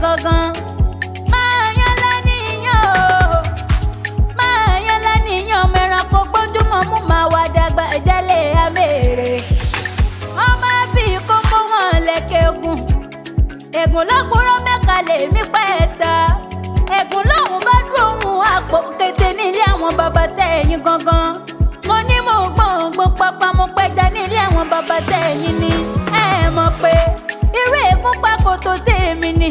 gangan. Máa yan lánìyàn o, máa yan lánìyàn mẹ́ranko gbójúmọ̀ mú máa wá dàgbà ìjálè amèrè. Wọ́n máa fi kókó wọn lẹ́kẹ̀ egun. Ègún lọ́kùnrin mẹ́ka lèmi pẹ́ ta. Ègún lòun bá dúró òun àpò kété nílé àwọn bàbá tẹ̀yìn gangan. Mo ní mo gbọ̀ngbọ̀n pápá mo pẹja nílé àwọn bàbá tẹ̀yìn ni. Ẹ mọ̀ pé irú ègún pákó tó tèmi ni.